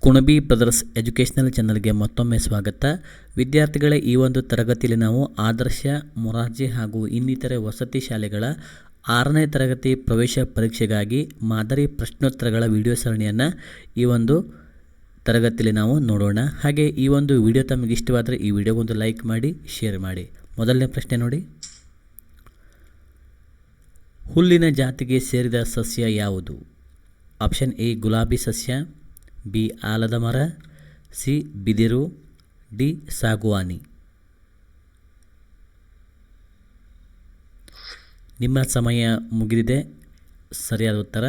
Kunbi brothers educational ಚಾನಲ್ಗೆ ಮತ್ತೊಮ್ಮೆ ಸ್ವಾಗತ. ವಿದ್ಯಾರ್ಥಿಗಳೇ, ಈ ಒಂದು ತರಗತಿಯಲ್ಲಿ ನಾವು ಆದರ್ಶ, ಮೊರಾರ್ಜಿ ಹಾಗೂ ಇನ್ನಿತರೆ ವಸತಿ ಶಾಲೆಗಳ 6ನೇ ತರಗತಿ ಪ್ರವೇಶ ಪರೀಕ್ಷೆಗಾಗಿ ಮಾದರಿ ಪ್ರಶ್ನೋತ್ತರಗಳ ವಿಡಿಯೋ ಸರಣಿಯನ್ನು ಈ ಒಂದು ತರಗತಿಯಲ್ಲಿ ನಾವು ನೋಡೋಣ. ಹಾಗೆ ಈ ಒಂದು ವಿಡಿಯೋ ತಮಗೆ ಇಷ್ಟವಾದರೆ ಈ ವಿಡಿಯೋಗೊಂದು ಲೈಕ್ ಮಾಡಿ, ಶೇರ್ ಮಾಡಿ. ಮೊದಲನೇ ಪ್ರಶ್ನೆ ನೋಡಿ. ಹುಲ್ಲಿನ ಜಾತಿಗೆ ಸೇರಿದ ಸಸ್ಯ ಯಾವುದು? ಆಪ್ಷನ್ ಎ ಗುಲಾಬಿ ಸಸ್ಯ, ಬಿ ಆಲದ ಮರ, ಸಿ ಬಿದಿರು, ಡಿ ಸಾಗುವಾನಿ. ನಿಮ್ಮ ಸಮಯ ಮುಗಿದಿದೆ. ಸರಿಯಾದ ಉತ್ತರ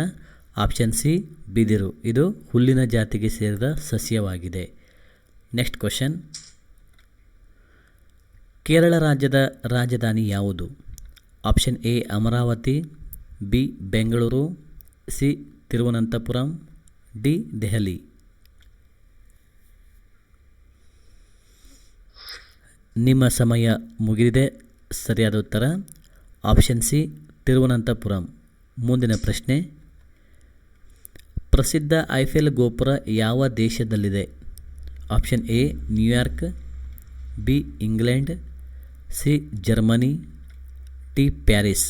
ಆಪ್ಷನ್ ಸಿ ಬಿದಿರು. ಇದು ಹುಲ್ಲಿನ ಜಾತಿಗೆ ಸೇರಿದ ಸಸ್ಯವಾಗಿದೆ. Next question. ಕೇರಳ ರಾಜ್ಯದ ರಾಜಧಾನಿ ಯಾವುದು? Option A Amaravati, B Bengaluru, C Thiruvananthapuram, D Delhi. ನಿಮ್ಮ ಸಮಯ ಮುಗಿದಿದೆ. ಸರಿಯಾದ ಉತ್ತರ ಆಪ್ಷನ್ ಸಿ ತಿರುವನಂತಪುರಂ. ಮುಂದಿನ ಪ್ರಶ್ನೆ. ಪ್ರಸಿದ್ಧ ಐಫೆಲ್ ಗೋಪುರ ಯಾವ ದೇಶದಲ್ಲಿದೆ? Option A New York, B England, C Germany, D Paris.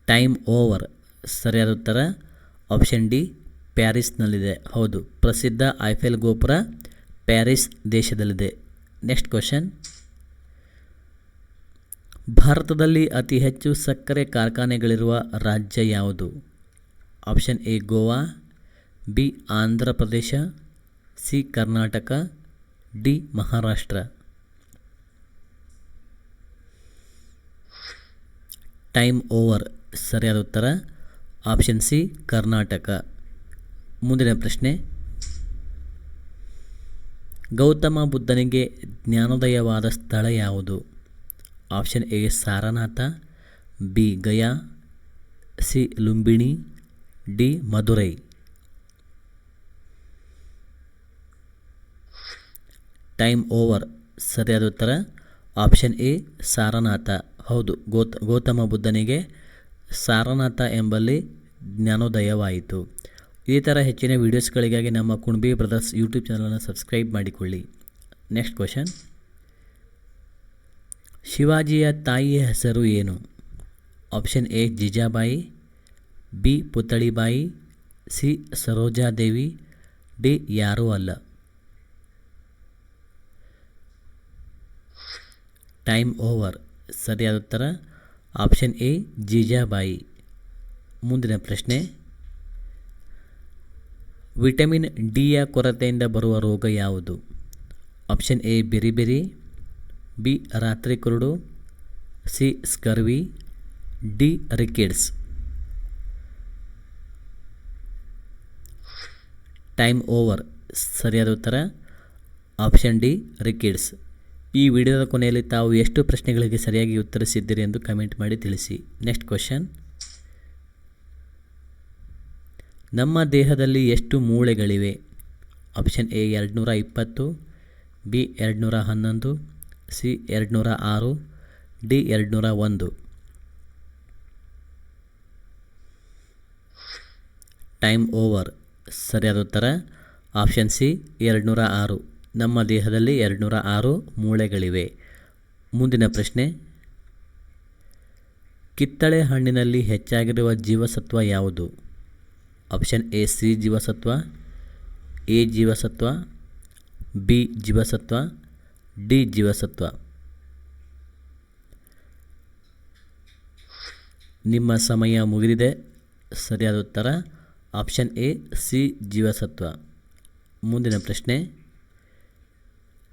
Time over. ಸರಿಯಾದ ಉತ್ತರ ಆಪ್ಷನ್ ಡಿ ಪ್ಯಾರಿಸ್ನಲ್ಲಿದೆ. ಹೌದು, ಪ್ರಸಿದ್ಧ ಐಫೆಲ್ ಗೋಪುರ ಪ್ಯಾರಿಸ್ ದೇಶದಲ್ಲಿದೆ. Next question. ಭಾರತದಲ್ಲಿ ಅತಿ ಹೆಚ್ಚು ಸಕ್ಕರೆ ಕಾರ್ಖಾನೆಗಳಿರುವ ರಾಜ್ಯ ಯಾವುದು? Option A Goa, B Andhra Pradesh, C Karnataka, D Maharashtra. Time over. ಸರಿಯಾದ ಉತ್ತರ ಆಪ್ಷನ್ ಸಿ ಕರ್ನಾಟಕ. ಮುಂದಿನ ಪ್ರಶ್ನೆ. ಗೌತಮ ಬುದ್ಧನಿಗೆ ಜ್ಞಾನೋದಯವಾದ ಸ್ಥಳ ಯಾವುದು? Option A Sarnath, B Gaya, C Lumbini, D Madurai. Time over. ಸರಿಯಾದ ಉತ್ತರ ಆಪ್ಷನ್ ಎ ಸಾರನಾಥ. ಹೌದು, ಗೌತಮ ಬುದ್ಧನಿಗೆ ಸಾರನಾಥ ಎಂಬಲ್ಲಿ ಜ್ಞಾನೋದಯವಾಯಿತು. ಈ ಥರ ಹೆಚ್ಚಿನ ವೀಡಿಯೋಸ್ಗಳಿಗಾಗಿ ನಮ್ಮ ಕುಣಬಿ ಬ್ರದರ್ಸ್ ಯೂಟ್ಯೂಬ್ ಚಾನಲನ್ನು ಸಬ್ಸ್ಕ್ರೈಬ್ ಮಾಡಿಕೊಳ್ಳಿ. Next question. ಶಿವಾಜಿಯ ತಾಯಿಯ ಹೆಸರು ಏನು? Option A Jijabai, B Putalibai, C Sarojadevi, D ಯಾರೂ ಅಲ್ಲ. Time over. ಸರಿಯಾದ ಉತ್ತರ ಆಪ್ಷನ್ ಎ ಜೀಜಾಬಾಯಿ. ಮುಂದಿನ ಪ್ರಶ್ನೆ. ವಿಟಮಿನ್ ಡಿಯ ಕೊರತೆಯಿಂದ ಬರುವ ರೋಗ ಯಾವುದು? ಆಪ್ಷನ್ ಎ ಬೆರಿಬೆರಿ, ಬಿ ರಾತ್ರಿ ಕುರುಡು, C scurvy, D rickets. Time over. ಸರಿಯಾದ ಉತ್ತರ ಆಪ್ಷನ್ ಡಿ ರಿಕೆಟ್ಸ್. ಈ ವಿಡಿಯೋದ ಕೊನೆಯಲ್ಲಿ ತಾವು ಎಷ್ಟು ಪ್ರಶ್ನೆಗಳಿಗೆ ಸರಿಯಾಗಿ ಉತ್ತರಿಸಿದ್ದೀರಿ ಎಂದು ಕಮೆಂಟ್ ಮಾಡಿ ತಿಳಿಸಿ. Next question. ನಮ್ಮ ದೇಹದಲ್ಲಿ ಎಷ್ಟು ಮೂಳೆಗಳಿವೆ? Option A 220, B 211, C 206, D 201. Time over. ಸರಿಯಾದ ಉತ್ತರ ಆಪ್ಷನ್ ಸಿ 206. ನಮ್ಮ ದೇಹದಲ್ಲಿ 206 ಮೂಳೆಗಳಿವೆ. ಮುಂದಿನ ಪ್ರಶ್ನೆ. ಕಿತ್ತಳೆ ಹಣ್ಣಿನಲ್ಲಿ ಹೆಚ್ಚಾಗಿರುವ ಜೀವಸತ್ವ ಯಾವುದು? ಆಪ್ಷನ್ ಎ ಸಿ ಜೀವಸತ್ವ, ಎ ಜೀವಸತ್ವ, ಬಿ ಜೀವಸತ್ವ, ಡಿ ಜೀವಸತ್ವ. ನಿಮ್ಮ ಸಮಯ ಮುಗಿದಿದೆ. ಸರಿಯಾದ ಉತ್ತರ ಆಪ್ಷನ್ ಎ ಸಿ ಜೀವಸತ್ವ. ಮುಂದಿನ ಪ್ರಶ್ನೆ.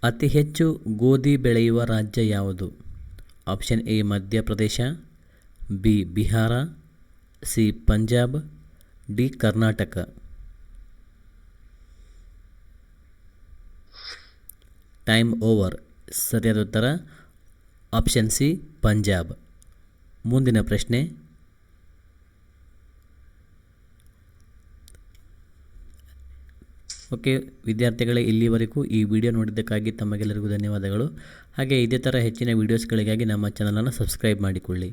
ಅತಿ ಹೆಚ್ಚು ಗೋಧಿ ಬೆಳೆಯುವ ರಾಜ್ಯ ಯಾವುದು? Option A Madhya Pradesh, B Bihar, C Punjab, D Karnataka. Time over. ಸರಿಯಾದ ಉತ್ತರ ಆಪ್ಷನ್ ಸಿ ಪಂಜಾಬ್. ಮುಂದಿನ ಪ್ರಶ್ನೆ. ಓಕೆ ವಿದ್ಯಾರ್ಥಿಗಳೇ, ಇಲ್ಲಿವರೆಗೂ ಈ ವಿಡಿಯೋ ನೋಡಿದ್ದಕ್ಕಾಗಿ ತಮಗೆಲ್ಲರಿಗೂ ಧನ್ಯವಾದಗಳು. ಹಾಗೆ ಇದೇ ಥರ ಹೆಚ್ಚಿನ ವೀಡಿಯೋಸ್ಗಳಿಗಾಗಿ ನಮ್ಮ ಚಾನಲನ್ನು ಸಬ್ಸ್ಕ್ರೈಬ್ ಮಾಡಿಕೊಳ್ಳಿ.